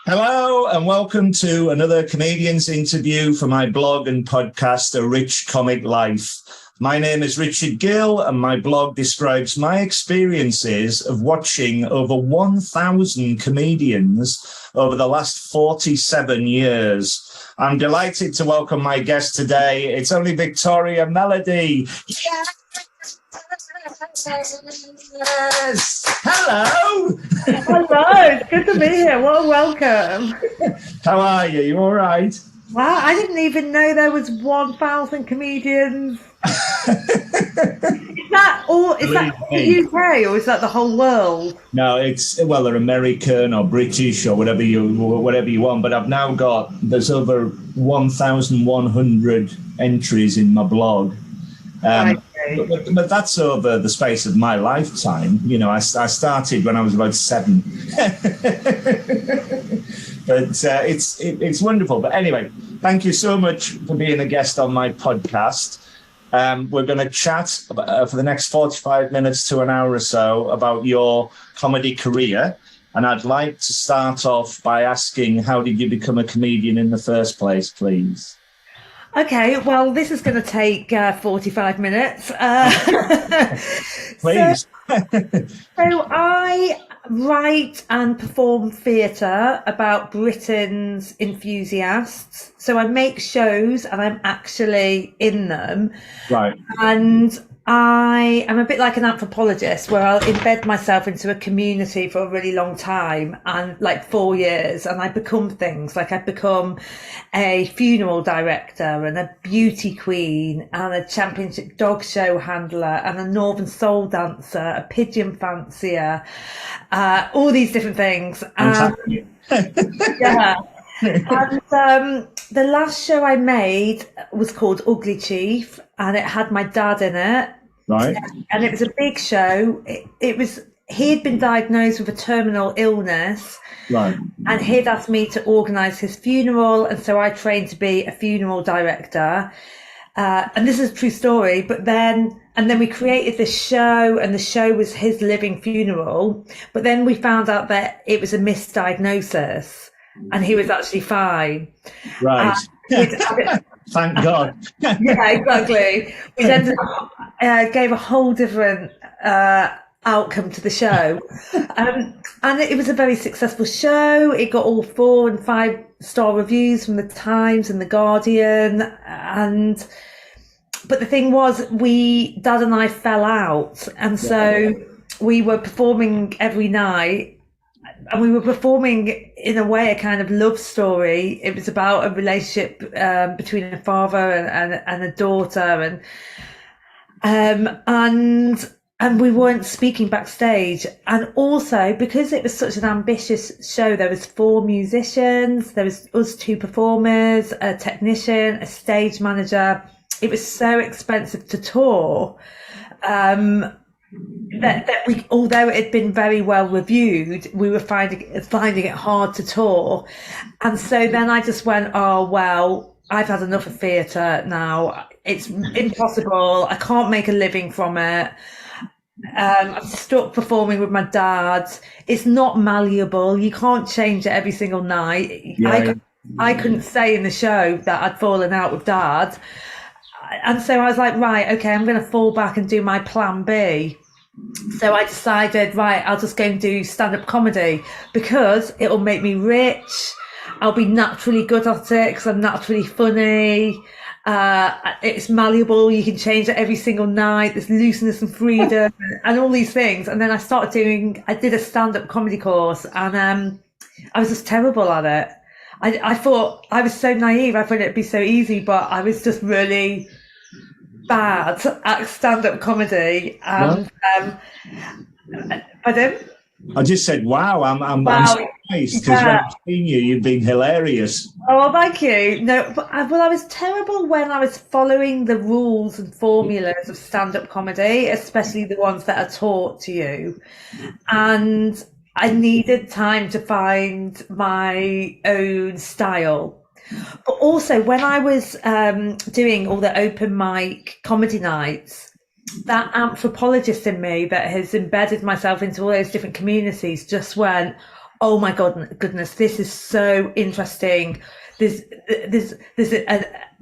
Hello and welcome to another comedian's interview for my blog and podcast, A Rich Comic Life. My name is Richard Gill and my blog describes my experiences of watching over 1,000 comedians over the last 47 years. I'm delighted to welcome my guest today. It's only Victoria Melody. Yes! Hello! Hello, it's good to be here. What a welcome. How are you? You all right? Wow, I didn't even know there was 1,000 comedians. Is that the UK or is that the whole world? No, they're American or British or whatever you want. But I've now there's over 1,100 entries in my blog. But that's over the space of my lifetime. You know, I started when I was about 7. But it's wonderful. But anyway, thank you so much for being a guest on my podcast. We're going to chat for the next 45 minutes to an hour or so about your comedy career. And I'd like to start off by asking, how did you become a comedian in the first place, please? Okay, well, this is going to take 45 minutes. Please. So I write and perform theatre about Britain's enthusiasts. So I make shows and I'm actually in them. Right. And I am a bit like an anthropologist where I'll embed myself into a community for a really long time, and like 4 years, and I become things. Like I become a funeral director and a beauty queen and a championship dog show handler and a northern soul dancer, a pigeon fancier, all these different things. Yeah. And the last show I made was called Ugly Chief, and it had my dad in it. Right. And it was a big show. He had been diagnosed with a terminal illness. Right. And he'd asked me to organise his funeral, and so I trained to be a funeral director. And this is a true story. But then we created this show, and the show was his living funeral. But then we found out that it was a misdiagnosis, and he was actually fine. Right. Thank God. Yeah, exactly. We then gave a whole different outcome to the show. And it was a very successful show. It got all 4 and 5-star reviews from the Times and the Guardian. But the thing was, Dad and I fell out. And so we were performing every night. And we were performing, in a way, a kind of love story. It was about a relationship between a father and a daughter, and we weren't speaking backstage. And also, because it was such an ambitious show, there was 4 musicians, there was us 2 performers, a technician, a stage manager. It was so expensive to tour. That we, although it had been very well reviewed, we were finding it hard to tour. And so then I just went, oh, well, I've had enough of theatre now. It's impossible. I can't make a living from it. I'm stuck performing with my dad. It's not malleable. You can't change it every single night. Yeah. I couldn't say in the show that I'd fallen out with Dad. And so I was like, right, okay, I'm going to fall back and do my plan B. So I decided, right, I'll just go and do stand-up comedy because it'll make me rich. I'll be naturally good at it because I'm naturally funny. It's malleable. You can change it every single night. There's looseness and freedom and all these things. And then I did a stand-up comedy course, and I was just terrible at it. I thought I was so naive. I thought it'd be so easy, but I was just really bad at stand-up comedy. And I just said, wow, I'm surprised because when I've seen you, you've been hilarious. Oh, thank you. No, but I was terrible when I was following the rules and formulas of stand-up comedy, especially the ones that are taught to you. And I needed time to find my own style. But also, when I was doing all the open mic comedy nights, that anthropologist in me that has embedded myself into all those different communities just went, Oh my goodness, this is so interesting. There's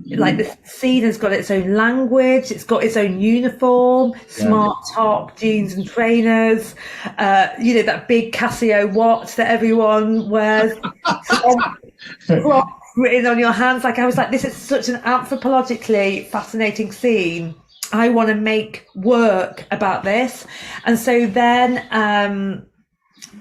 like this scene has got its own language, it's got its own uniform, smart top, jeans and trainers, that big Casio watch that everyone wears, clocks written on your hands. Like, I was like, this is such an anthropologically fascinating scene. I want to make work about this. And so then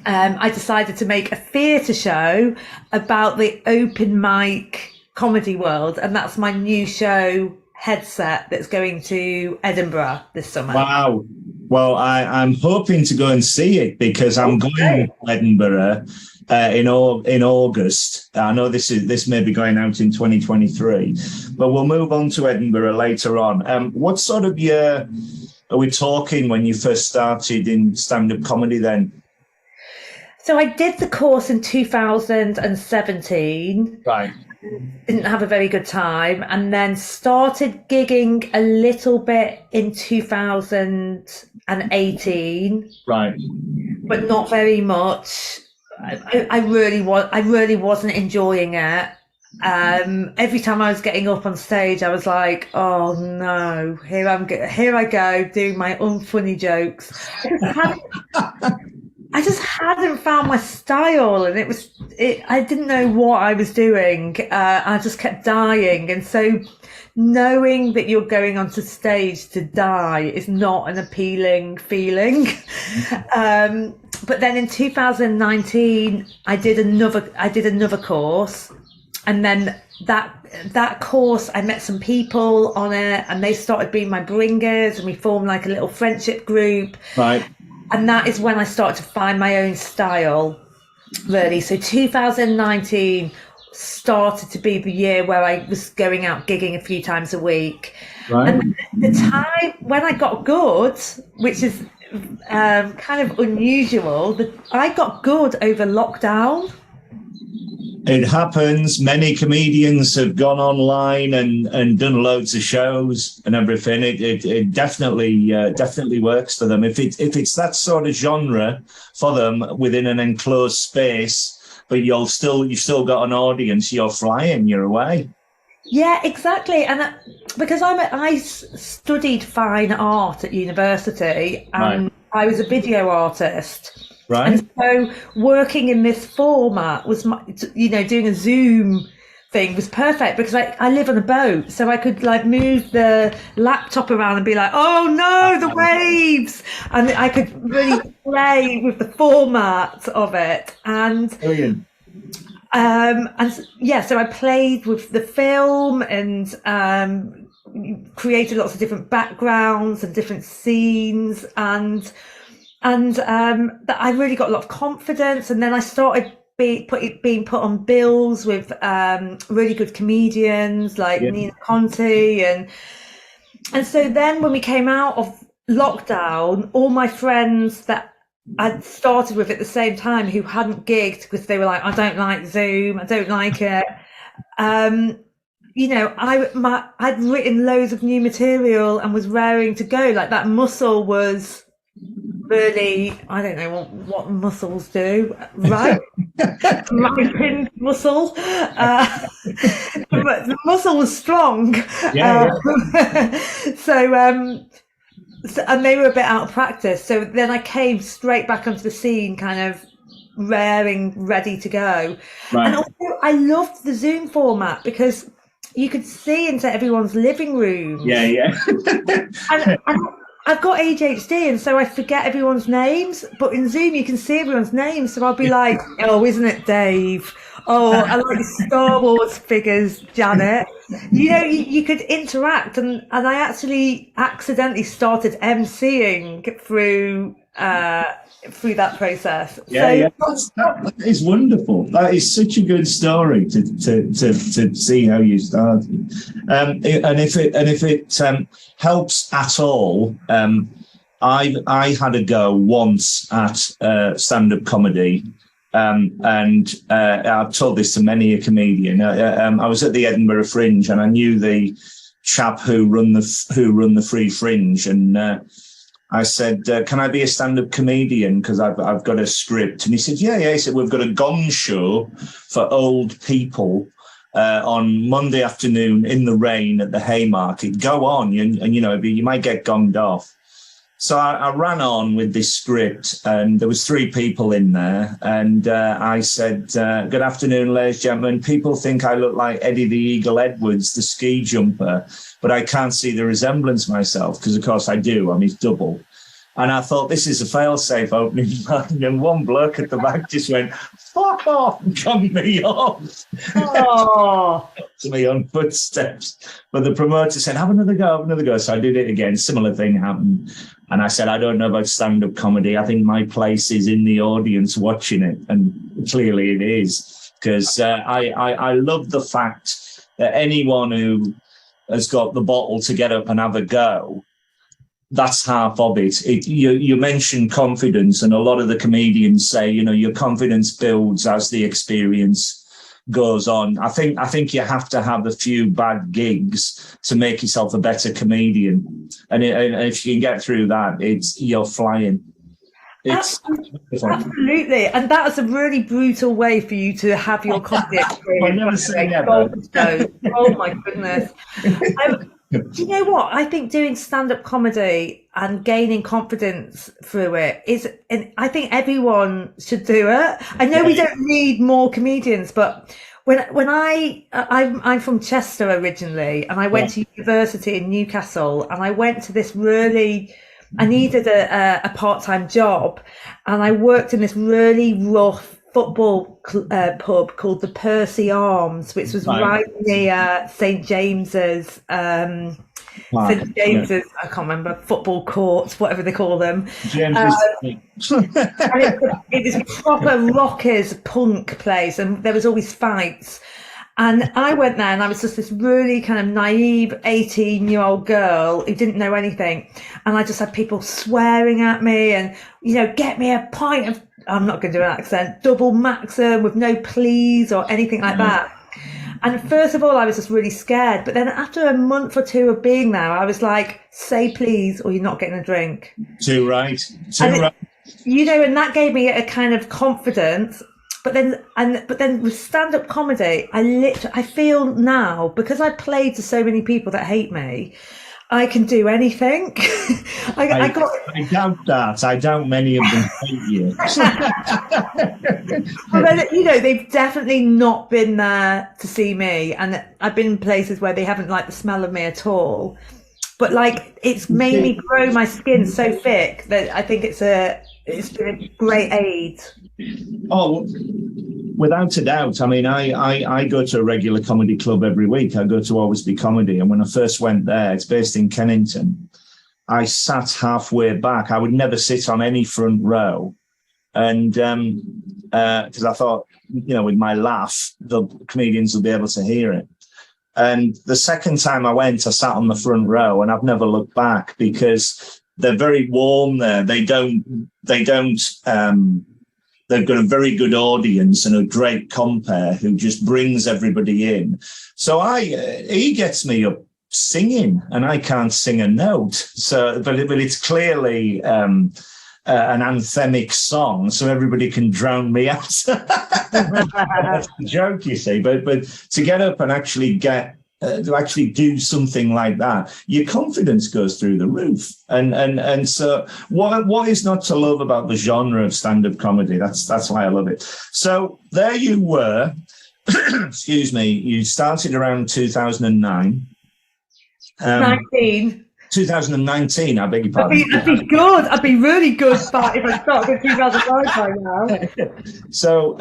I decided to make a theatre show about the open mic comedy world, and that's my new show, Headset, that's going to Edinburgh this summer. Wow. Well, I'm hoping to go and see it because I'm going to Edinburgh in August. I know this may be going out in 2023, but we'll move on to Edinburgh later on. What sort of year are we talking when you first started in stand-up comedy then? So I did the course in 2017. Right. Didn't have a very good time, and then started gigging a little bit in 2018. Right. But not very much. I really wasn't enjoying it. Every time I was getting up on stage, I was like, "Oh no, here I go doing my unfunny jokes." I just hadn't found my style, and I didn't know what I was doing. I just kept dying. And so knowing that you're going onto stage to die is not an appealing feeling. But then in 2019, I did another course. And then that course, I met some people on it, and they started being my bringers, and we formed like a little friendship group. Right. And that is when I started to find my own style, really. So 2019 started to be the year where I was going out gigging a few times a week. Right. And the time when I got good, which is kind of unusual, I got good over lockdown. It happens. Many comedians have gone online and done loads of shows and everything. It definitely works for them. If it's that sort of genre for them within an enclosed space, but you've still got an audience, you're flying, you're away. Yeah, exactly. And because I studied fine art at university, and right. I was a video artist. Right. And so working in this format was, doing a Zoom thing was perfect, because I live on a boat, so I could like move the laptop around and be like, oh no, the waves, and I could really play with the format of it. And brilliant. So I played with the film and created lots of different backgrounds and different scenes, and that I really got a lot of confidence. And then I started being put on bills with really good comedians like Nina Conti, and so then when we came out of lockdown, all my friends that I'd started with at the same time who hadn't gigged because they were like, I don't like Zoom, I don't like it. I'd written loads of new material and was raring to go. Like, that muscle was really, I don't know what muscles do, right? Ripened muscle. The muscle was strong. And they were a bit out of practice. So then I came straight back onto the scene, kind of raring, ready to go. Right. And also, I loved the Zoom format because you could see into everyone's living room. Yeah. and I've got ADHD, and so I forget everyone's names. But in Zoom, you can see everyone's names. So I'll be like, oh, isn't it Dave? Oh, I like the Star Wars figures, Janet. You could interact, and I actually accidentally started emceeing through that process. That is wonderful. That is such a good story to see how you started. And if it helps at all, I had a go once at stand-up comedy. And I've told this to many a comedian. I was at the Edinburgh Fringe, and I knew the chap who run the Free Fringe, and I said, can I be a stand-up comedian? Because I've got a script. And he said, yeah. He said, we've got a gong show for old people on Monday afternoon in the rain at the Haymarket. Go on, and you might get gonged off. So I ran on with this script, and there was 3 people in there. And I said, good afternoon, ladies and gentlemen. People think I look like Eddie the Eagle Edwards, the ski jumper, but I can't see the resemblance myself because, of course, I do. I'm his double. And I thought, this is a fail-safe opening line. And one bloke at the back just went, fuck off, and cut me off. Oh. To me on footsteps. But the promoter said, have another go. So I did it again. Similar thing happened. And I said, I don't know about stand-up comedy. I think my place is in the audience watching it. And clearly it is. Because I love the fact that anyone who has got the bottle to get up and have a go, that's half of it. You mentioned confidence, and a lot of the comedians say, your confidence builds as the experience goes on. I think you have to have a few bad gigs to make yourself a better comedian, and if you can get through that, you're flying. Absolutely, and that was a really brutal way for you to have your comedy experience. I've never seen that. Oh my goodness. Do you know what? I think doing stand-up comedy and gaining confidence through it and I think everyone should do it. I know we don't need more comedians, but when I'm from Chester originally, and I went to university in Newcastle, and I went to this I needed a part-time job, and I worked in this really rough football pub called the Percy Arms, which was right near St James's. St James's, I can't remember, football courts, whatever they call them. And it was proper rockers punk place, and there was always fights. And I went there, and I was just this really kind of naive 18-year-old girl who didn't know anything. And I just had people swearing at me and, get me a pint of, I'm not going to do an accent, double Maxim with no please or anything like that. And first of all, I was just really scared. But then after a month or 2 of being there, I was like, say please, or you're not getting a drink. Too right. And that gave me a kind of confidence. But then with stand-up comedy, I feel now, because I played to so many people that hate me, I can do anything. I doubt that. I doubt many of them hate you. Well, then, they've definitely not been there to see me, and I've been in places where they haven't liked the smell of me at all. But it's made me grow my skin so thick that I think it's been a great aid. Oh, without a doubt. I mean, I go to a regular comedy club every week. I go to Always Be Comedy. And when I first went there, it's based in Kennington, I sat halfway back. I would never sit on any front row. And because I thought, with my laugh, the comedians will be able to hear it. And the second time I went, I sat on the front row, and I've never looked back because they're very warm there. They've got a very good audience and a great compere who just brings everybody in. So he gets me up singing, and I can't sing a note. So, but it's clearly an anthemic song, so everybody can drown me out. That's the joke, you see. But to get up and actually to actually do something like that, your confidence goes through the roof. And so what is not to love about the genre of stand-up comedy? That's why I love it. So there you were. Excuse me. You started around 2009. 2019, I beg your pardon. I'd be good. I'd be really good if I started in 2009 by now. So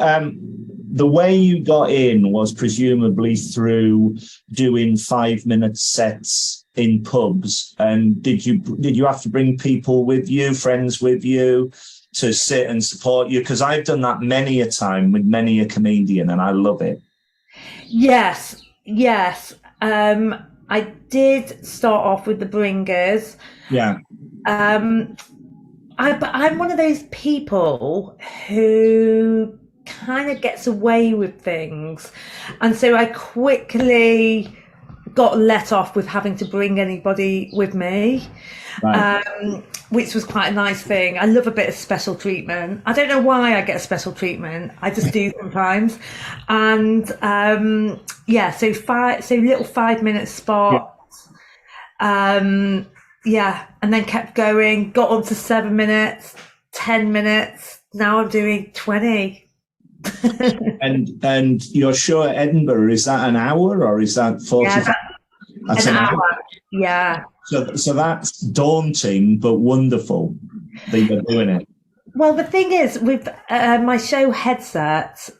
the way you got in was presumably through doing 5-minute sets in pubs. And did you have to bring people with you, friends with you, to sit and support you? Because I've done that many a time with many a comedian, and I love it. Yes. I did start off with the Bringers. Yeah. But I'm one of those people who kind of gets away with things, and so I quickly got let off with having to bring anybody with me, Right. which was quite a nice thing. I love a bit of special treatment. I don't know why I get special treatment. I just do sometimes. And so little 5 minute spots. And then kept going, got on to 7 minutes, 10 minutes. Now I'm doing 20. And your show at Edinburgh, is that an hour or is that 45? Yeah, That's an hour. Yeah. So that's daunting but wonderful that you're doing it. Well, the thing is, with my show Headset,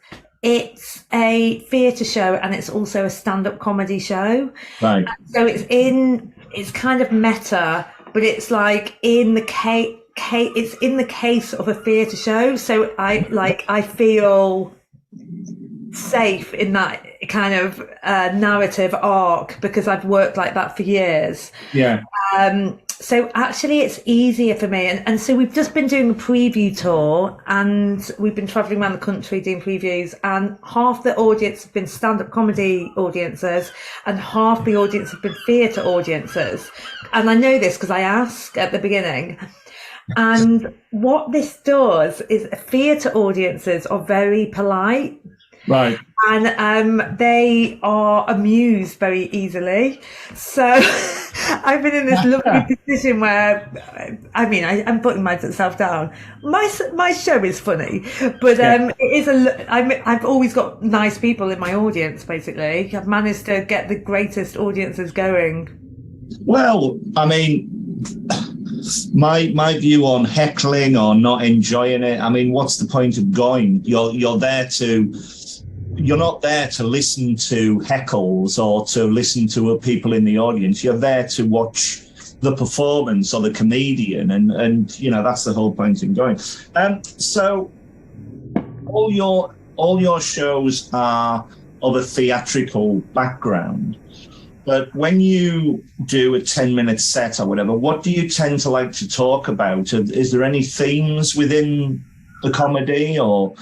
it's a theatre show and it's also a stand-up comedy show. Right. So it's kind of meta, but it's like in the it's in the case of a theatre show. So I feel safe in that kind of narrative arc because I've worked like that for years. Yeah. So actually it's easier for me. And so we've just been doing a preview tour and we've been traveling around the country doing previews, and half the audience have been stand-up comedy audiences and half the audience have been theatre audiences. And I know this because I ask at the beginning. And what this does is theatre audiences are very polite. Right. And they are amused very easily. So I've been in this lovely position where, I'm putting myself down. My show is funny, but it is I've always got nice people in my audience. Basically, I've managed to get the greatest audiences going. Well, I mean, my view on heckling or not enjoying it, I mean, what's the point of going? You're not there to listen to heckles or to listen to people in the audience. You're there to watch the performance or the comedian, and that's the whole point in going. So all your shows are of a theatrical background. But when you do a 10-minute set or whatever, what do you tend to like to talk about? Is there any themes within the comedy or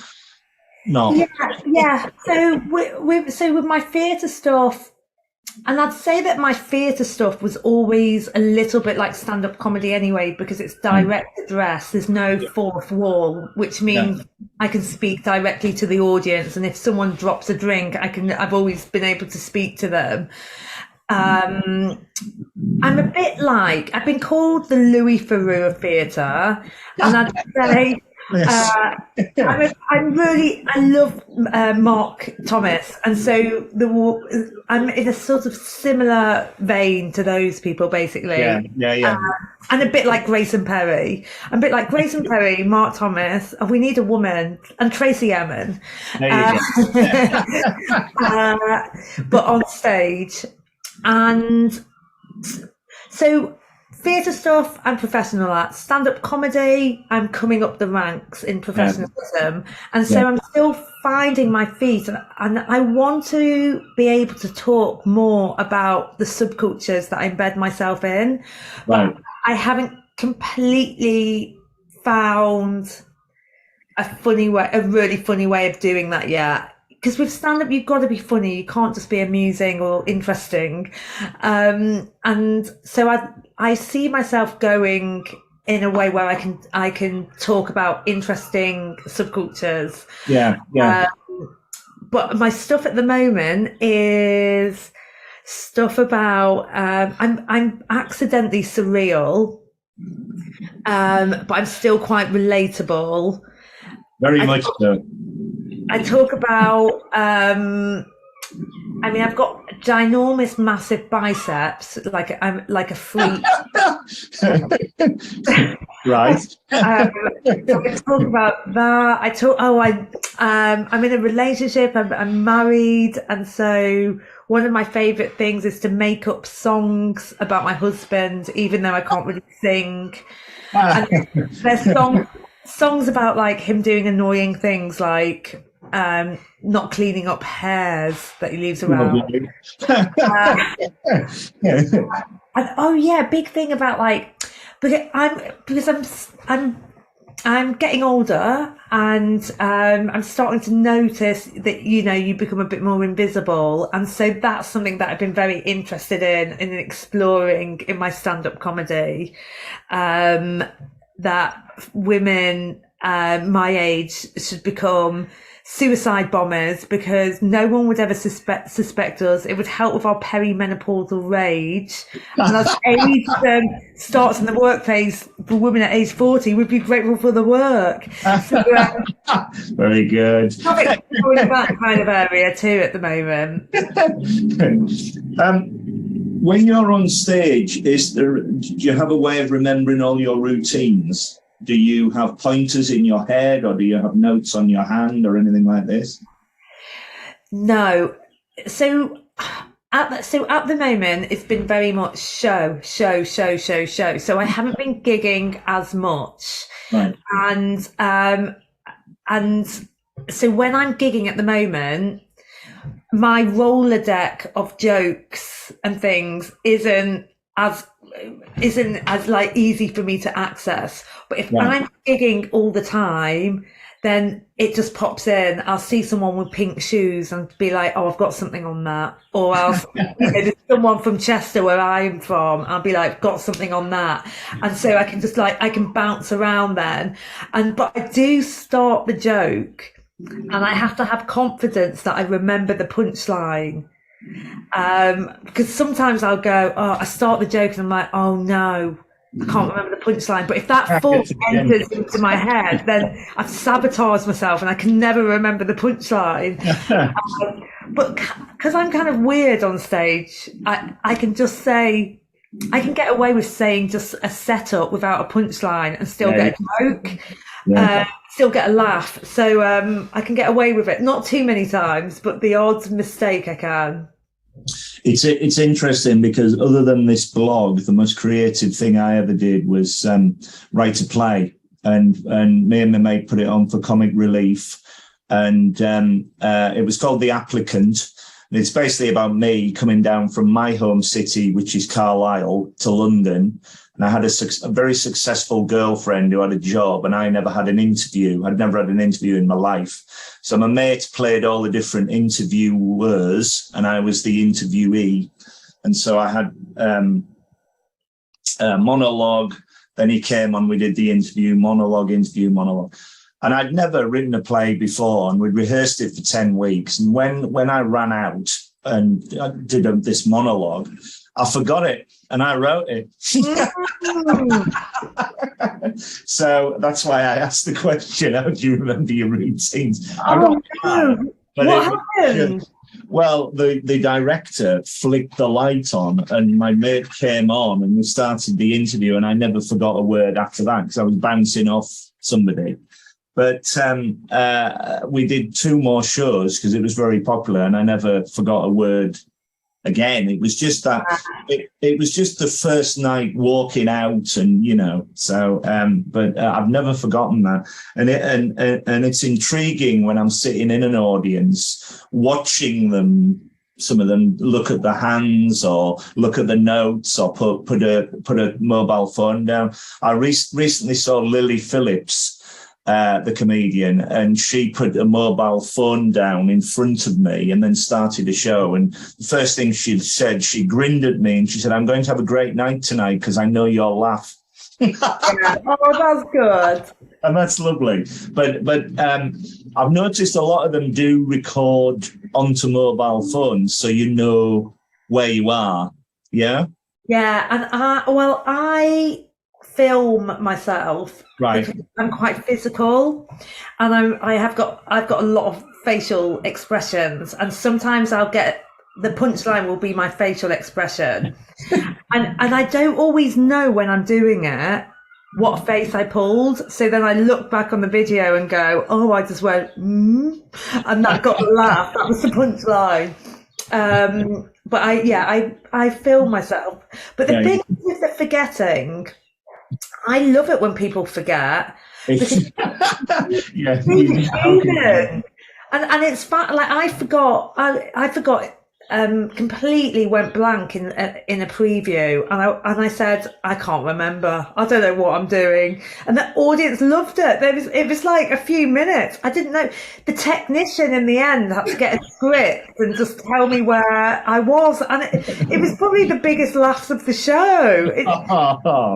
no? Yeah. So with my theatre stuff, and I'd say that my theatre stuff was always a little bit like stand-up comedy anyway, because it's direct address. There's no fourth wall, which means I can speak directly to the audience. And if someone drops a drink, I've always been able to speak to them. I'm a bit like, I've been called the Louis Theroux of theatre, and I'd say I love Mark Thomas, and so I'm in a sort of similar vein to those people, basically. Yeah. And a bit like Grayson Perry. I'm a bit like Grayson Perry, Mark Thomas, and we need a woman, and Tracy Emin. But on stage. And so theatre stuff, I'm professional at. Stand-up comedy, I'm coming up the ranks in professionalism. And so I'm still finding my feet. And I want to be able to talk more about the subcultures that I embed myself in. Right. But I haven't completely found a really funny way of doing that yet. Because with stand-up, you've got to be funny. You can't just be amusing or interesting. And so I see myself going in a way where I can talk about interesting subcultures. Yeah. But my stuff at the moment is stuff about I'm accidentally surreal, but I'm still quite relatable. Very much so. I talk about, I've got ginormous, massive biceps, I'm like a freak. Right. So I talk about that. I'm in a relationship, I'm married, and so one of my favourite things is to make up songs about my husband, even though I can't really sing. And there's songs about like him doing annoying things like not cleaning up hairs that he leaves around. And big thing about like, because I'm I'm getting older, and I'm starting to notice that, you know, you become a bit more invisible. And so that's something that I've been very interested in exploring in my stand-up comedy, that women my age should become suicide bombers, because no one would ever suspect us. It would help with our perimenopausal rage. And as age starts in the workplace for women at age 40, we'd be grateful for the work. So, very good. Going in that kind of area too at the moment. When you're on stage, do you have a way of remembering all your routines? Do you have pointers in your head, or do you have notes on your hand or anything like this? No. So at the moment, it's been very much show. So I haven't been gigging as much. Right. And so when I'm gigging at the moment, my Rolodex of jokes and things isn't as like easy for me to access. But if I'm gigging all the time, then it just pops in. I'll see someone with pink shoes and be like, oh, I've got something on that. Or else, there's someone from Chester where I'm from, I'll be like, got something on that. And so I can just I can bounce around then. But I do start the joke, and I have to have confidence that I remember the punchline. Because sometimes I'll go, I start the joke and I'm like, oh no, I can't remember the punchline. But if that thought enters into my head, then I've sabotaged myself and I can never remember the punchline. But because I'm kind of weird on stage, I can just say, I can get away with saying just a setup without a punchline and still get a joke. Still get a laugh. So I can get away with it. Not too many times, but the odd mistake I can. It's interesting, because other than this blog, the most creative thing I ever did was write a play, and me and my mate put it on for Comic Relief, and it was called The Applicant. And it's basically about me coming down from my home city, which is Carlisle, to London. And I had a very successful girlfriend who had a job, and I never had an interview. I'd never had an interview in my life. So my mate played all the different interviewers, and I was the interviewee. And so I had a monologue. Then he came on, we did the interview, monologue. And I'd never written a play before, and we'd rehearsed it for 10 weeks. And when I ran out and I did this monologue, I forgot it, and I wrote it. So that's why I asked the question, how do you remember your routines? Oh, no. What happened? Well, the director flicked the light on, and my mate came on, and we started the interview, and I never forgot a word after that, because I was bouncing off somebody. But we did 2 more shows because it was very popular, and I never forgot a word again. It was just that it was just the first night walking out, and so but I've never forgotten that. And it's intriguing when I'm sitting in an audience watching them, some of them look at the hands or look at the notes or put a mobile phone down. I recently saw Lily Phillips, the comedian, and she put a mobile phone down in front of me and then started a show. And the first thing she said, she grinned at me and she said, I'm going to have a great night tonight because I know you'll laugh. Oh, that's good. And that's lovely. But I've noticed a lot of them do record onto mobile phones, so you know where you are. Yeah? Yeah, and I film myself. Right. I'm quite physical, and I've got a lot of facial expressions, and sometimes I'll get the punchline will be my facial expression, and I don't always know when I'm doing it what face I pulled. So then I look back on the video and go, oh, I just went, and that got the laugh. That was the punchline. But I film myself. But the thing is that forgetting. I love it when people forget. Because yeah. and it's fun. Like I forgot completely went blank in a preview, and I said, I can't remember. I don't know what I'm doing, and the audience loved it. It was like a few minutes. I didn't know. The technician in the end had to get a script and just tell me where I was, and it was probably the biggest laughs of the show.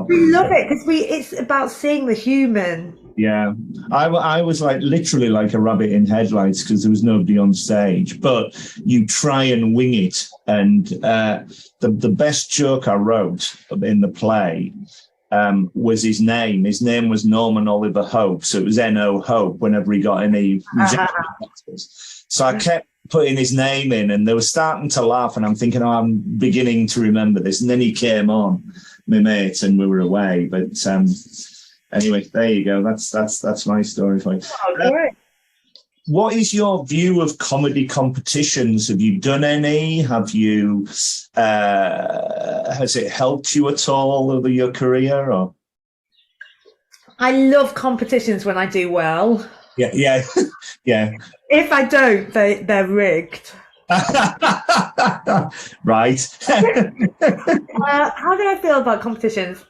We love it because it's about seeing the human. Yeah, I was like literally like a rabbit in headlights because there was nobody on stage, but you try and wing it. And the best joke I wrote in the play was his name. His name was Norman Oliver Hope, so it was N.O. Hope whenever he got any actors. So I kept putting his name in, and they were starting to laugh, and I'm thinking, I'm beginning to remember this. And then he came on, my mate, and we were away. But anyway, there you go. That's my story for you. Oh, great. What is your view of comedy competitions? Have you done any? Have you? Has it helped you at all over your career? Or I love competitions when I do well. Yeah. If I don't, they're rigged. Right. How do I feel about competitions?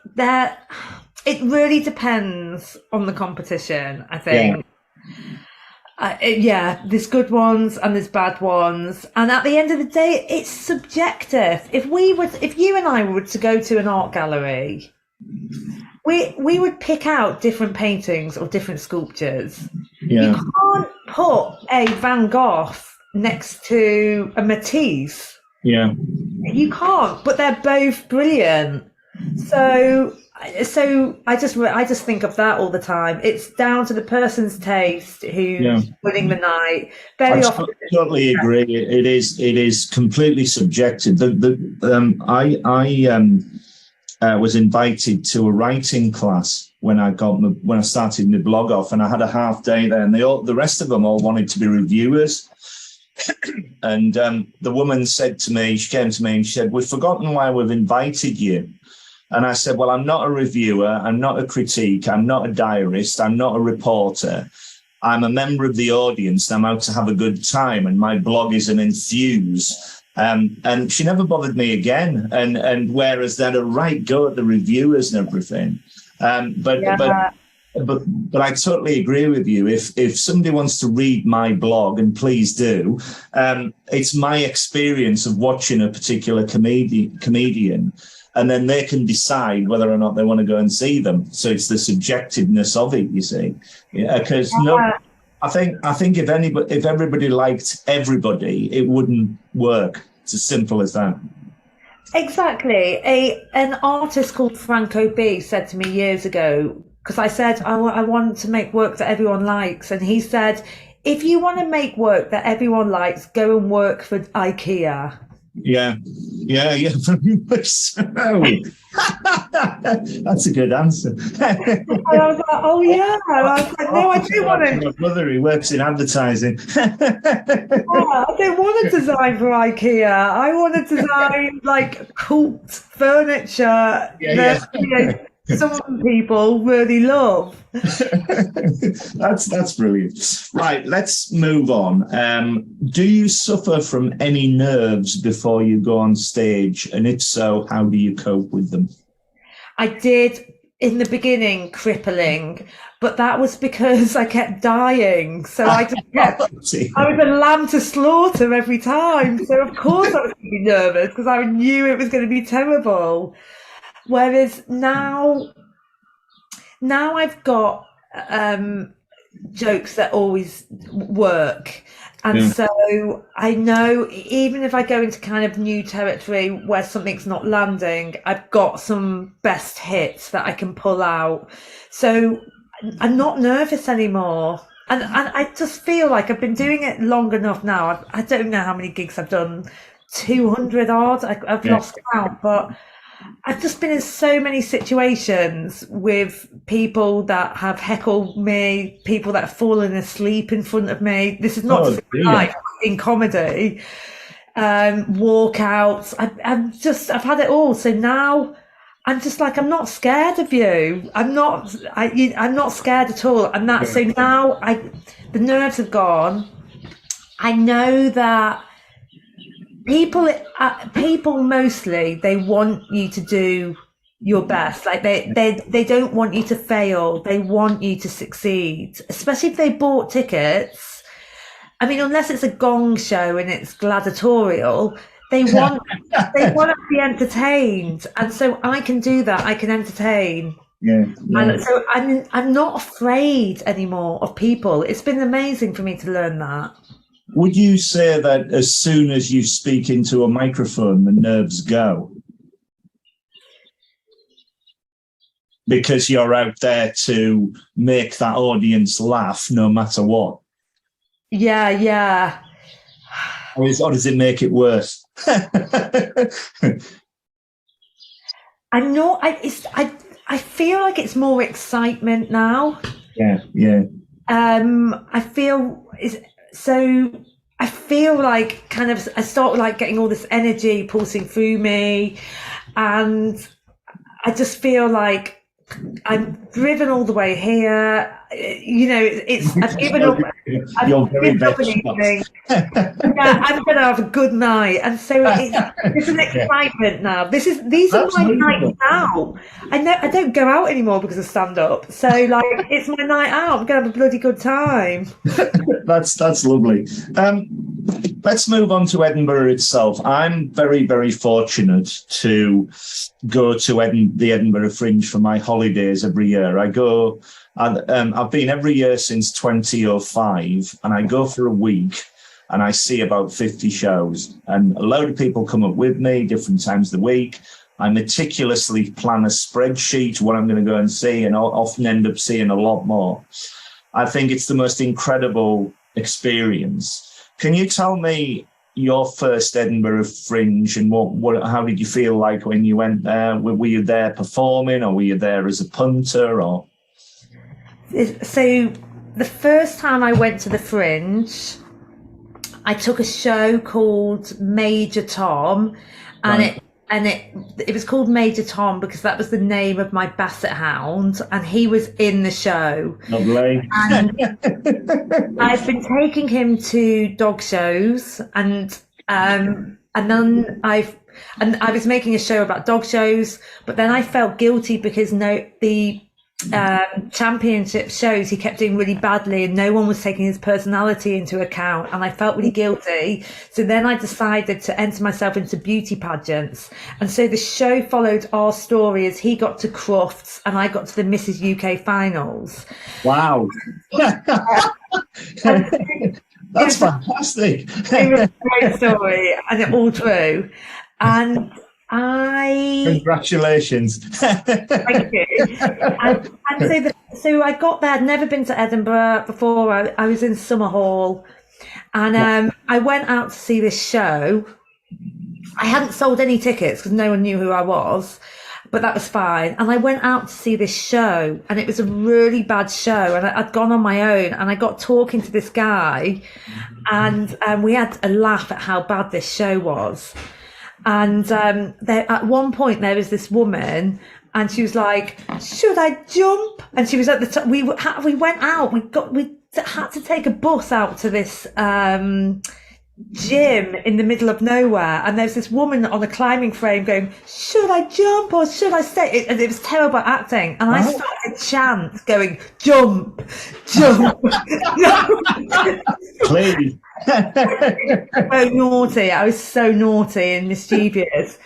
It really depends on the competition, I think. There's good ones and there's bad ones, and at the end of the day, it's subjective. If you and I were to go to an art gallery, we would pick out different paintings or different sculptures. Yeah. You can't put a Van Gogh next to a Matisse. Yeah. You can't, but they're both brilliant. So I just think of that all the time. It's down to the person's taste who's winning the night. Very often, I totally agree. It is completely subjective. I was invited to a writing class when I started my blog off, and I had a half day there, and the rest of them all wanted to be reviewers. And the woman said to me, she came to me and she said, "We've forgotten why we've invited you." And I said, "Well, I'm not a reviewer. I'm not a critique. I'm not a diarist. I'm not a reporter. I'm a member of the audience. I'm out to have a good time. And my blog is an enthuse." And she never bothered me again. And whereas they'd a right go at the reviewers and everything. But I totally agree with you. If somebody wants to read my blog, and please do, it's my experience of watching a particular comedian. And then they can decide whether or not they want to go and see them. So it's the subjectiveness of it, you see. Because I think if everybody liked everybody, it wouldn't work. It's as simple as that. Exactly. An artist called Franco B said to me years ago, because I said I want to make work that everyone likes, and he said, if you want to make work that everyone likes, go and work for IKEA. Yeah, very much so. That's a good answer. And I was like, oh yeah. And I was like, no, I do want to. My brother, he works in advertising. I don't want to design for IKEA. I want to design like cult furniture that some people really love. That's brilliant. Right, let's move on. Do you suffer from any nerves before you go on stage? And if so, how do you cope with them? I did in the beginning, crippling, but that was because I kept dying. So I just kept, I was a lamb to slaughter every time. So of course I was going to be nervous because I knew it was going to be terrible. Whereas now I've got jokes that always work. And so I know even if I go into kind of new territory where something's not landing, I've got some best hits that I can pull out. So I'm not nervous anymore. And I just feel like I've been doing it long enough now. I don't know how many gigs I've done, 200 odd. I've lost count, but I've just been in so many situations with people that have heckled me, people that have fallen asleep in front of me. This is not like in comedy, walkouts. I've had it all. So now I'm just like, I'm not scared of you. I'm not scared at all. And that, so now the nerves have gone. I know that people mostly, they want you to do your best. Like they don't want you to fail. They want you to succeed, especially if they bought tickets. I mean, unless it's a gong show and it's gladiatorial, they want to be entertained. And so I can do that. I can entertain. Yeah. And so I'm not afraid anymore of people. It's been amazing for me to learn that. Would you say that as soon as you speak into a microphone, the nerves go? Because you're out there to make that audience laugh no matter what. Yeah. Or does it make it worse? I feel like it's more excitement now. Yeah. I feel like kind of I start like getting all this energy pulsing through me, and I just feel like I'm driven all the way here. You know, I've given up. You're very best. Yeah, I'm going to have a good night, and so it's an excitement now. These are my nights out. I don't go out anymore because of stand up. So like, it's my night out. I'm going to have a bloody good time. That's lovely. Let's move on to Edinburgh itself. I'm very, very fortunate to go to the Edinburgh Fringe for my holidays every year. I go, and I've been every year since 2005, and I go for a week and I see about 50 shows. And a load of people come up with me different times of the week. I meticulously plan a spreadsheet, what I'm going to go and see, and I'll often end up seeing a lot more. I think it's the most incredible experience. Can you tell me your first Edinburgh Fringe and how did you feel like when you went there? Were you there performing, or were you there as a punter? Or so the first time I went to the Fringe, I took a show called Major Tom, and it was called Major Tom because that was the name of my basset hound, and he was in the show. Lovely. And I've been taking him to dog shows, and then I was making a show about dog shows, but then I felt guilty because the championship shows he kept doing really badly and no one was taking his personality into account, and I felt really guilty. So then I decided to enter myself into beauty pageants, and so the show followed our story as he got to Crufts and I got to the Mrs. UK finals. Wow. That's fantastic. It was a great story and it all true. And congratulations. Thank you. And so I got there. I'd never been to Edinburgh before. I was in Summerhall, and I went out to see this show. I hadn't sold any tickets because no one knew who I was, but that was fine. And I went out to see this show, and it was a really bad show. And I'd gone on my own, and I got talking to this guy, and we had a laugh at how bad this show was. And at one point there was this woman, and she was like, "Should I jump?" And she was at the top. We went out. We had to take a bus out to this gym in the middle of nowhere, and there's this woman on a climbing frame going, "Should I jump or should I stay?" And it was terrible acting, and I started to chant going, "Jump, jump." Please. So naughty. I was so naughty and mischievous.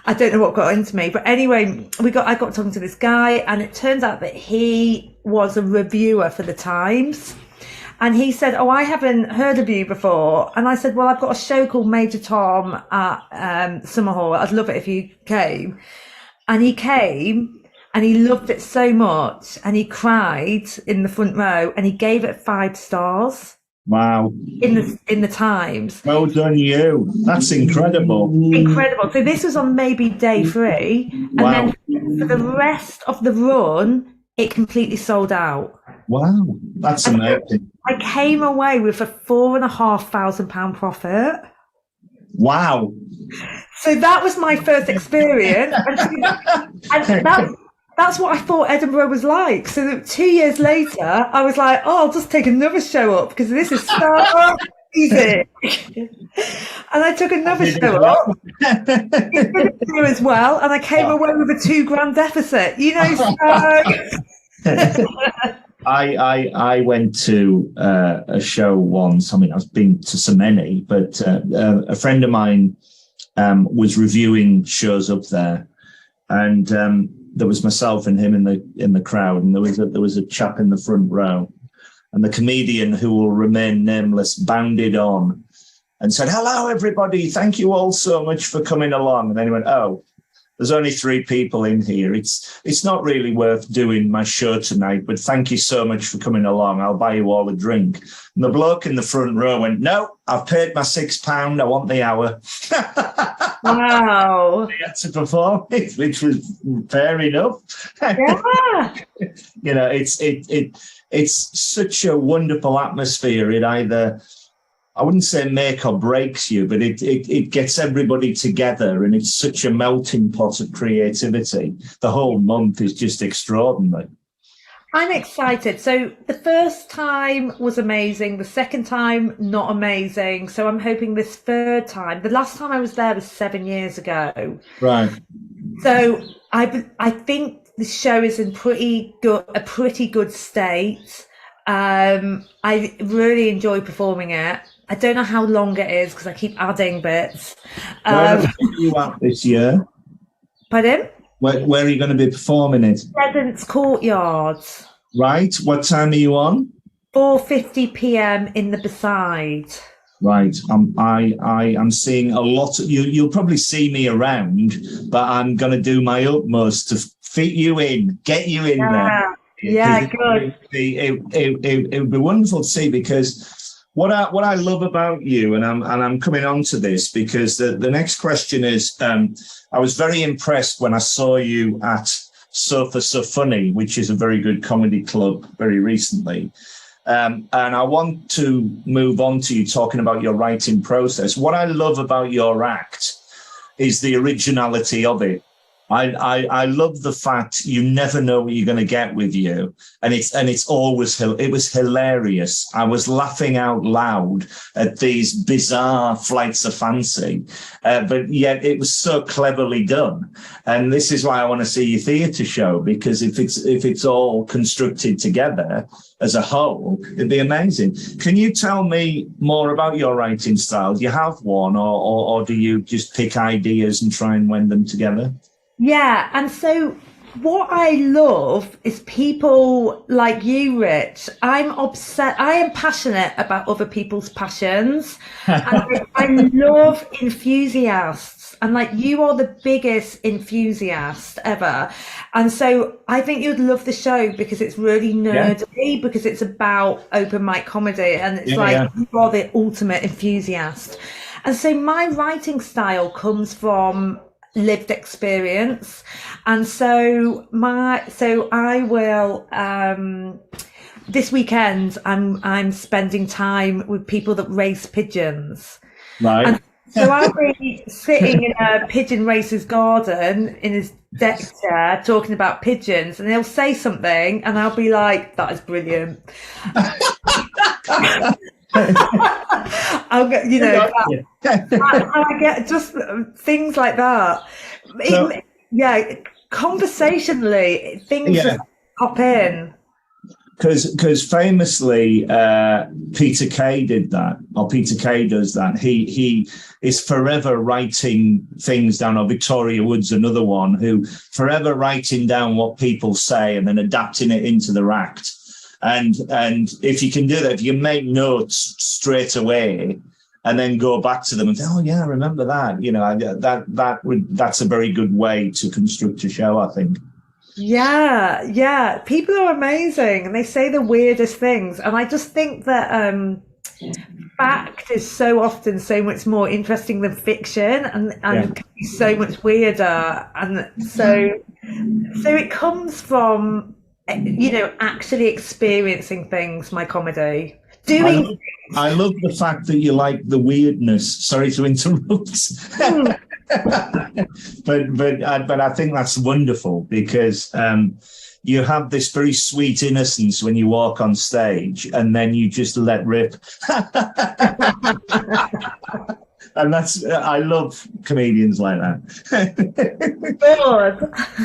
I don't know what got into me, but anyway, I got talking to this guy, and it turns out that he was a reviewer for the Times. And he said, "Oh, I haven't heard of you before." And I said, "Well, I've got a show called Major Tom at Summerhall. I'd love it if you came." And he came, and he loved it so much, and he cried in the front row, and he gave it 5 stars. Wow. In the Times. Well done, you. That's incredible. Incredible. So this was on maybe day 3. And then for the rest of the run, it completely sold out. Wow. That's amazing. I came away with a £4,500 profit. Wow. So that was my first experience. and that's what I thought Edinburgh was like. So 2 years later, I was like, "Oh, I'll just take another show up because this is so Easy. And I took another show up. It didn't do as well, and I came away with a £2,000 deficit. You know, so. I went to a show once. I mean, I've been to so many, but a friend of mine was reviewing shows up there, and there was myself and him in the crowd, and there was a chap in the front row, and the comedian, who will remain nameless, bounded on and said, "Hello, everybody! Thank you all so much for coming along." And then he went, "Oh, there's only 3 people in here. It's not really worth doing my show tonight, but thank you so much for coming along. I'll buy you all a drink." And the bloke in the front row went, "No, I've paid my £6. I want the hour." Wow. He had to perform it, which was fair enough. Yeah. You know, it's such a wonderful atmosphere. It either, I wouldn't say make or breaks you, but it gets everybody together, and it's such a melting pot of creativity. The whole month is just extraordinary. I'm excited. So the first time was amazing. The second time, not amazing. So I'm hoping this third time. The last time I was there was 7 years ago. Right. So I think the show is in a pretty good state. I really enjoy performing it. I don't know how long it is because I keep adding bits. Where are you at this year? Pardon? Where are you going to be performing it? Pleasance Courtyard. Right. What time are you on? 4:50 p.m. in the Beside. Right. I am seeing a lot. You'll probably see me around, but I'm going to do my utmost to fit you in, get you in there. Yeah, good. It would be wonderful to see, because what I love about you, and I'm coming on to this because the next question is, I was very impressed when I saw you at Sofa So Funny, which is a very good comedy club, very recently. And I want to move on to you talking about your writing process. What I love about your act is the originality of it. I love the fact you never know what you're going to get with you, and it was hilarious. I was laughing out loud at these bizarre flights of fancy, but yet it was so cleverly done. And this is why I want to see your theatre show, because if it's all constructed together as a whole, it'd be amazing. Can you tell me more about your writing style? Do you have one, or do you just pick ideas and try and wend them together? Yeah, and so what I love is people like you, Rich. I am passionate about other people's passions. And I love enthusiasts. And like, you are the biggest enthusiast ever. And so I think you'd love the show because it's really nerdy, because it's about open mic comedy. And it's you are the ultimate enthusiast. And so my writing style comes from lived experience, and so I will this weekend I'm spending time with people that race pigeons, right? And so I'll be sitting in a pigeon racer's garden in his deck chair talking about pigeons, and he'll say something and I'll be like, "That is brilliant." I'll get, I get just things like that. Conversationally, things just pop in. Because famously, Peter Kay did that, or Peter Kay does that. He is forever writing things down, or Victoria Wood's another one, who forever writing down what people say and then adapting it into the act. And if you can do that, if you make notes straight away and then go back to them and say, "Oh yeah, I remember that," that's a very good way to construct a show, I think. Yeah. People are amazing and they say the weirdest things. And I just think that fact is so often so much more interesting than fiction, and can be so much weirder. And so it comes from actually experiencing things, my comedy. I love the fact that you like the weirdness. Sorry to interrupt. but I think that's wonderful, because you have this very sweet innocence when you walk on stage, and then you just let rip. And that's, I love comedians like that.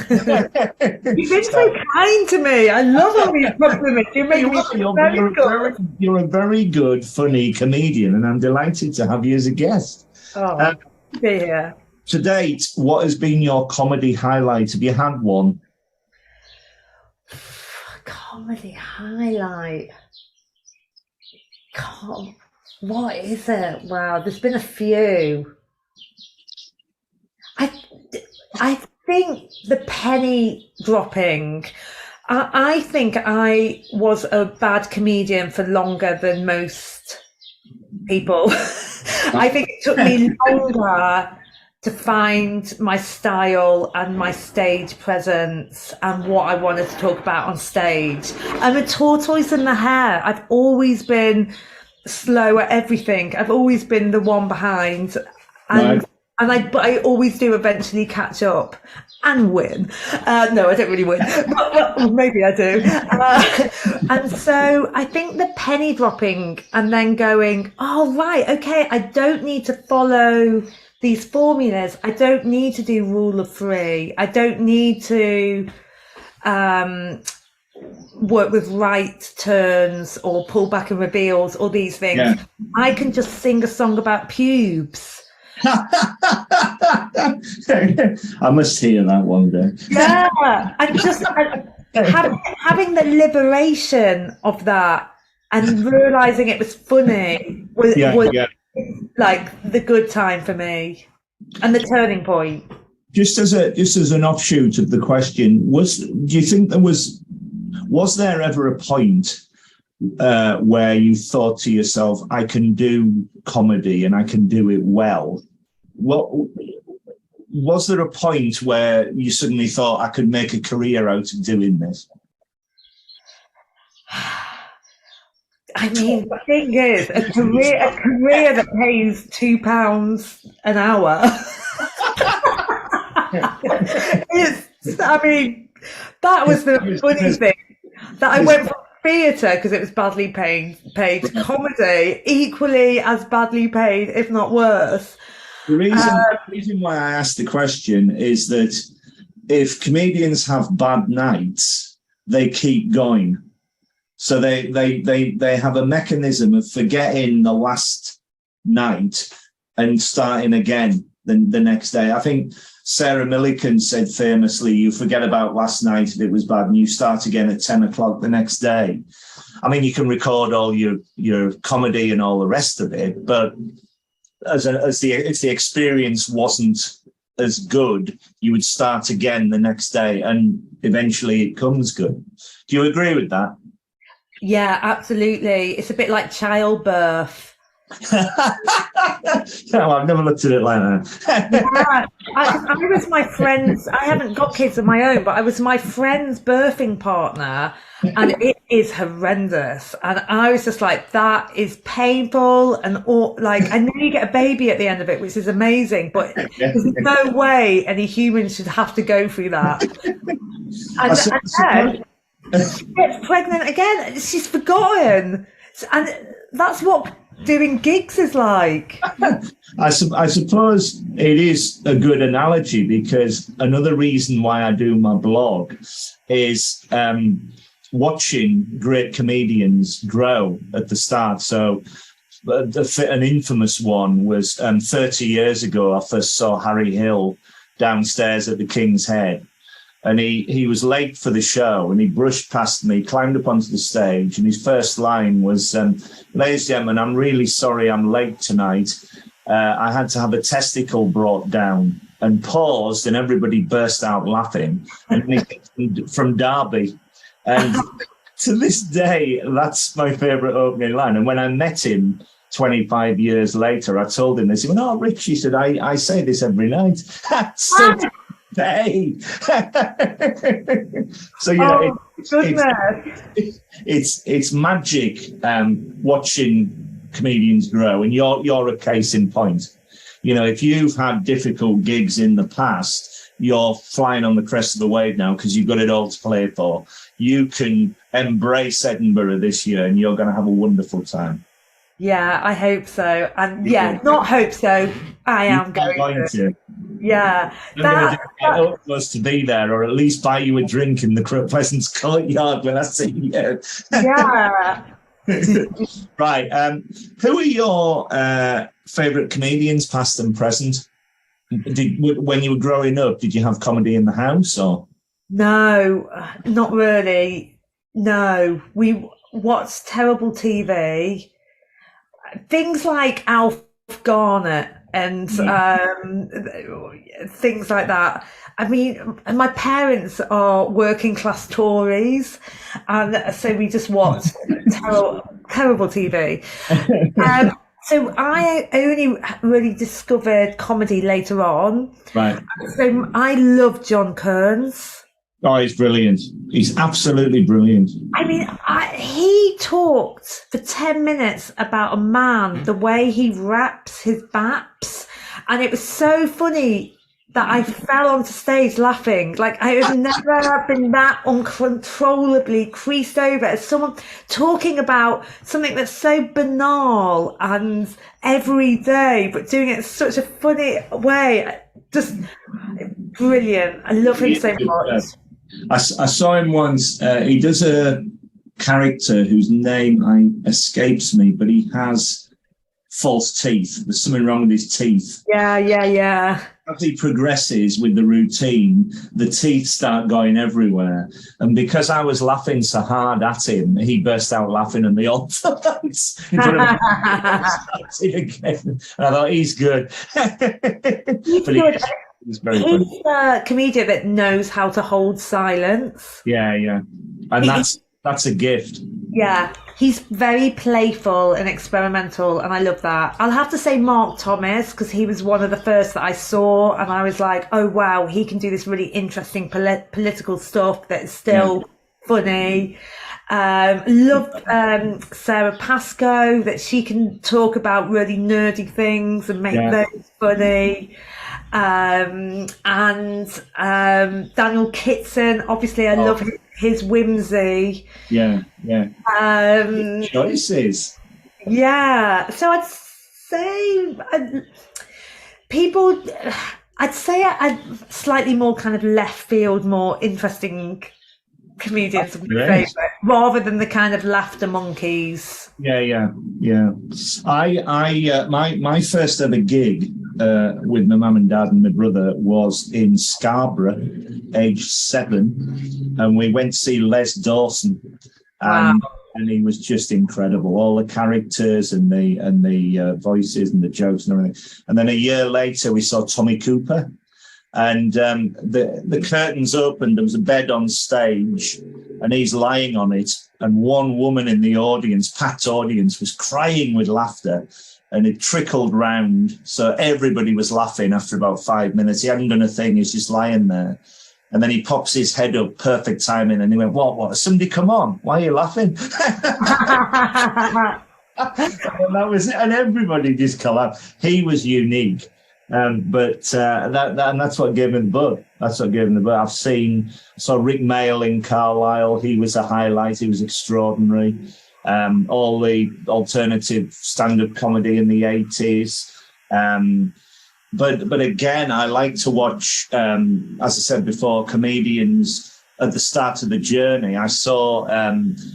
Good. You've been so kind to me. I love all these compliments. You make me feel very good. You're a very good, funny comedian, and I'm delighted to have you as a guest. Oh, dear. To date, what has been your comedy highlight? Have you had one? Comedy highlight. What is it? Wow, there's been a few. I think the penny dropping. I think I was a bad comedian for longer than most people. I think it took me longer to find my style and my stage presence and what I wanted to talk about on stage. I'm a tortoise in the hare. I've always been slow at everything. I've always been the one behind, and but I always do eventually catch up and win. No, I don't really win, but maybe I do. And so I think the penny dropping and then going, oh right, okay, I don't need to follow these formulas. I don't need to do rule of three. I don't need to work with right turns or pull back and reveals or these things. Yeah. I can just sing a song about pubes. I must hear that one day. Yeah, and just having the liberation of that and realizing it was funny was like the good time for me and the turning point. Just as an offshoot of the question, do you think was there ever a point where you thought to yourself, I can do comedy and I can do it well? Was there a point where you suddenly thought I could make a career out of doing this? I mean, the thing is, a career that pays £2 an hour. That was the funny thing. That I went from theatre because it was badly paid to comedy, equally as badly paid, if not worse. The reason why I asked the question is that if comedians have bad nights, they keep going. So they have a mechanism of forgetting the last night and starting again the next day. I think Sarah Millican said famously, you forget about last night if it was bad and you start again at 10 o'clock the next day. I mean, you can record all your comedy and all the rest of it, but if the experience wasn't as good, you would start again the next day and eventually it comes good. Do you agree with that? Yeah, absolutely. It's a bit like childbirth. No, I've never looked at it like that. Yeah, I was my friend's, I haven't got kids of my own, but I was my friend's birthing partner, and it is horrendous. And I was just like, that is painful, and I know you get a baby at the end of it, which is amazing, but there's no way any human should have to go through that. And then she gets pregnant again, and she's forgotten. And that's what doing gigs is like. I suppose it is a good analogy, because another reason why I do my blog is watching great comedians grow at the start. So an infamous one was 30 years ago, I first saw Harry Hill downstairs at the King's Head. And he was late for the show, and he brushed past me, climbed up onto the stage, and his first line was, ladies and gentlemen, I'm really sorry I'm late tonight. I had to have a testicle brought down, and paused, and everybody burst out laughing. And he said, from Derby. And to this day, that's my favourite opening line. And when I met him 25 years later, I told him this. He went, oh, Rich, he said, I say this every night. Hey. So it's magic watching comedians grow, and you're a case in point. You know, if you've had difficult gigs in the past, you're flying on the crest of the wave now because you've got it all to play for. You can embrace Edinburgh this year and you're going to have a wonderful time. Yeah, I hope so. And yeah, not hope so. I am going to. Yeah. I'm going to do my utmost to be there, or at least buy you a drink in the Pleasance Courtyard when I see you. Yeah. Right. Who are your favourite comedians, past and present? When you were growing up, did you have comedy in the house, or? No, not really. No, we watched terrible TV. Things like Alf Garnett and things like that. I mean, my parents are working class Tories, and so we just watched terrible TV. So I only really discovered comedy later on. Right. So I love John Kearns. Oh, he's brilliant. He's absolutely brilliant. I mean, he talked for 10 minutes about a man, the way he wraps his baps. And it was so funny that I fell onto stage laughing. Like, I have never been that uncontrollably creased over as someone talking about something that's so banal and everyday, but doing it in such a funny way. Just brilliant. I love him so much. I saw him once. He does a character whose name escapes me, but he has false teeth. There's something wrong with his teeth. Yeah. As he progresses with the routine, the teeth start going everywhere. And because I was laughing so hard at him, he burst out laughing and they all again. And I thought, he's good. He's good. He's a comedian that knows how to hold silence. Yeah. And that's a gift. Yeah. He's very playful and experimental, and I love that. I'll have to say Mark Thomas, because he was one of the first that I saw, and I was like, oh, wow, he can do this really interesting political stuff that's still funny. Love Sarah Pascoe, that she can talk about really nerdy things and make those funny. And Daniel Kitson, obviously I love his whimsy. Yeah. Choices. Yeah. So I'd say I'd say I'd slightly more kind of left field, more interesting comedians would be favorite, rather than the kind of laughter monkeys. Yeah. My first ever gig with my mum and dad and my brother was in Scarborough, age 7, and we went to see Les Dawson, and he was just incredible. All the characters and the voices and the jokes and everything. And then a year later, we saw Tommy Cooper. And the curtains opened, there was a bed on stage, and he's lying on it. And one woman in the audience, packed audience, was crying with laughter, and it trickled round. So everybody was laughing after about 5 minutes. He hadn't done a thing, he's just lying there. And then he pops his head up, perfect timing, and he went, what, has somebody come on? Why are you laughing? And that was it. And everybody just collapsed. He was unique. But that's what gave him the bug. I saw Rick Mail in Carlisle. He was a highlight. He was extraordinary. All the alternative stand-up comedy in the 80s. But again, I like to watch, as I said before, comedians at the start of the journey. I saw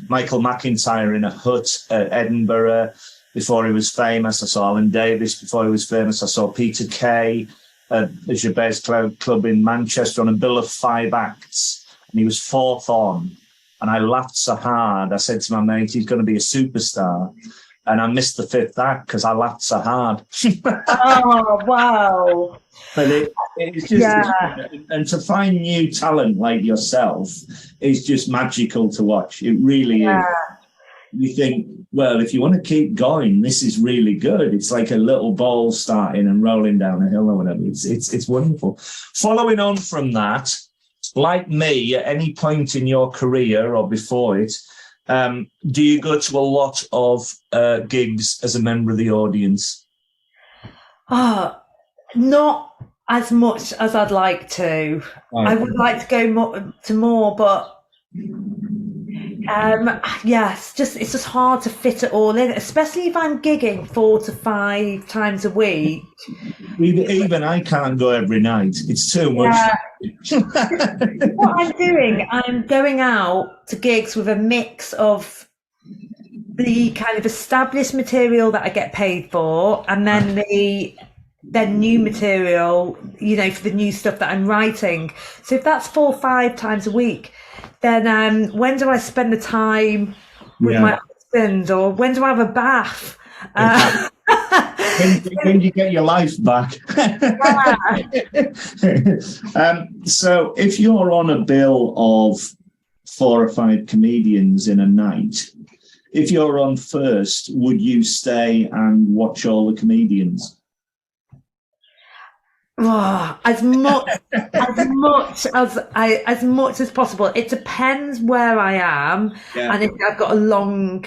Michael McIntyre in a hut at Edinburgh before he was famous. I saw Alan Davis before he was famous. I saw Peter Kay at the Jabez Club in Manchester on a bill of 5 acts, and he was 4th on. And I laughed so hard. I said to my mate, he's going to be a superstar. And I missed the 5th act because I laughed so hard. Oh, wow. But it's just, and to find new talent like yourself is just magical to watch. It really is. You think, well, if you want to keep going, this is really good. It's like a little ball starting and rolling down a hill or whatever. It's wonderful. Following on from that, like me, at any point in your career or before it, do you go to a lot of gigs as a member of the audience? Not as much as I'd like to. Right. I would like to go more, but yes, it's just hard to fit it all in, especially if I'm gigging 4 to 5 times a week. Even I can't go every night. It's too much. What I'm doing, I'm going out to gigs with a mix of the kind of established material that I get paid for, and then the new material, for the new stuff that I'm writing. So if that's 4 or 5 times a week, then when do I spend the time with my husband, or when do I have a bath? When do you get your life back? So if you're on a bill of 4 or 5 comedians in a night, if you're on first, would you stay and watch all the comedians? Oh, as much as possible. It depends where I am, and if I've got a long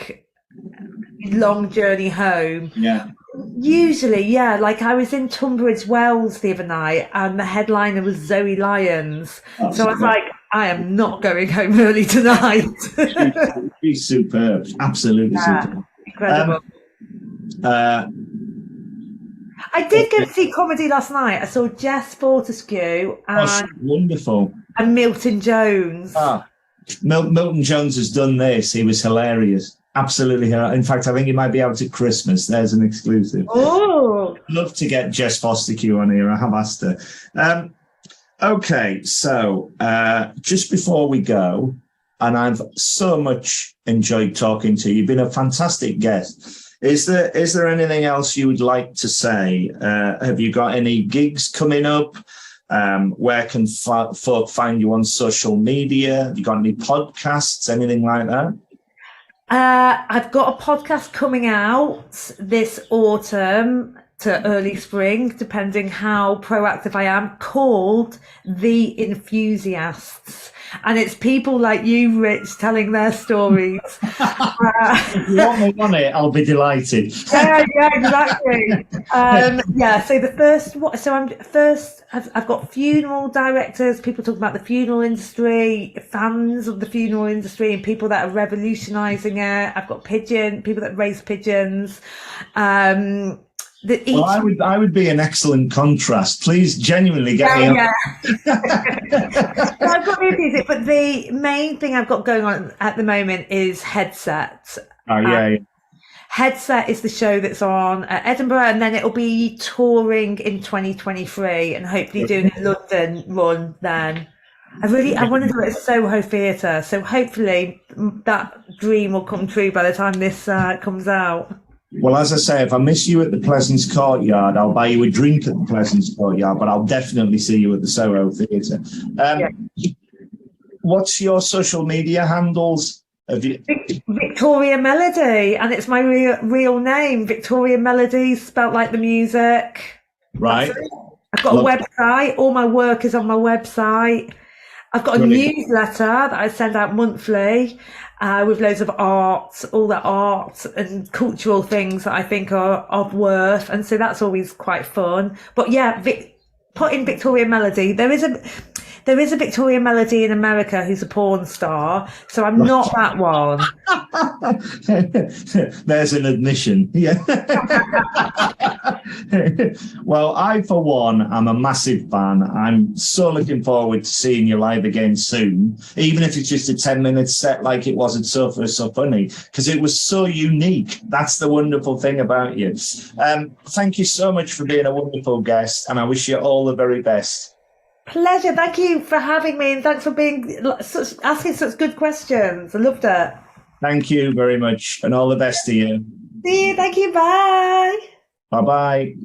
journey home. Yeah. Usually, yeah. Like I was in Tunbridge Wells the other night, and the headliner was Zoe Lyons. So I was like, I am not going home early tonight. She's superb, absolutely superb. Incredible. I did go to see comedy last night. I saw Jess Fortescue wonderful. And Milton Jones. Milton Jones has done this. He was hilarious. Absolutely hilarious. In fact, I think he might be out at Christmas. There's an exclusive. Oh, love to get Jess Fortescue on here. I have asked her. Okay, so just before we go, and I've so much enjoyed talking to you. You've been a fantastic guest. Is there anything else you would like to say? Have you got any gigs coming up? Where can folk find you on social media? Have you got any podcasts, anything like that? I've got a podcast coming out this autumn to early spring, depending how proactive I am, called The Enthusiasts. And it's people like you, Rich, telling their stories. If you want me on it, I'll be delighted. Yeah, exactly. I've got funeral directors, people talking about the funeral industry, fans of the funeral industry, and people that are revolutionising it. I've got people that raise pigeons. I would be an excellent contrast. Please genuinely get me on. I've got music, but the main thing I've got going on at the moment is Headset. Headset is the show that's on at Edinburgh, and then it'll be touring in 2023 and hopefully doing a London run then. I want to do it at Soho Theatre, so hopefully that dream will come true by the time this comes out. Well, as I say, if I miss you at the Pleasance Courtyard, I'll buy you a drink at the Pleasance Courtyard, but I'll definitely see you at the Soho Theatre. What's your social media handles? Victoria Melody, and it's my real name, Victoria Melody, spelt like the music. Right. I've got a website. All my work is on my website. I've got a newsletter that I send out monthly with loads of art, all the art and cultural things that I think are of worth. And so that's always quite fun. But yeah, put in Victoria Melody. There is a Victoria Melody in America who's a porn star. So I'm not that one. There's an admission. Yeah. Well, I, for one, am a massive fan. I'm so looking forward to seeing you live again soon, even if it's just a 10-minute set like it was at Sofa So Funny, because it was so unique. That's the wonderful thing about you. Thank you so much for being a wonderful guest, and I wish you all the very best. Pleasure. Thank you for having me, and thanks for asking such good questions. I loved it. Thank you very much, and all the best to you. See you. Thank you. Bye. Bye-bye.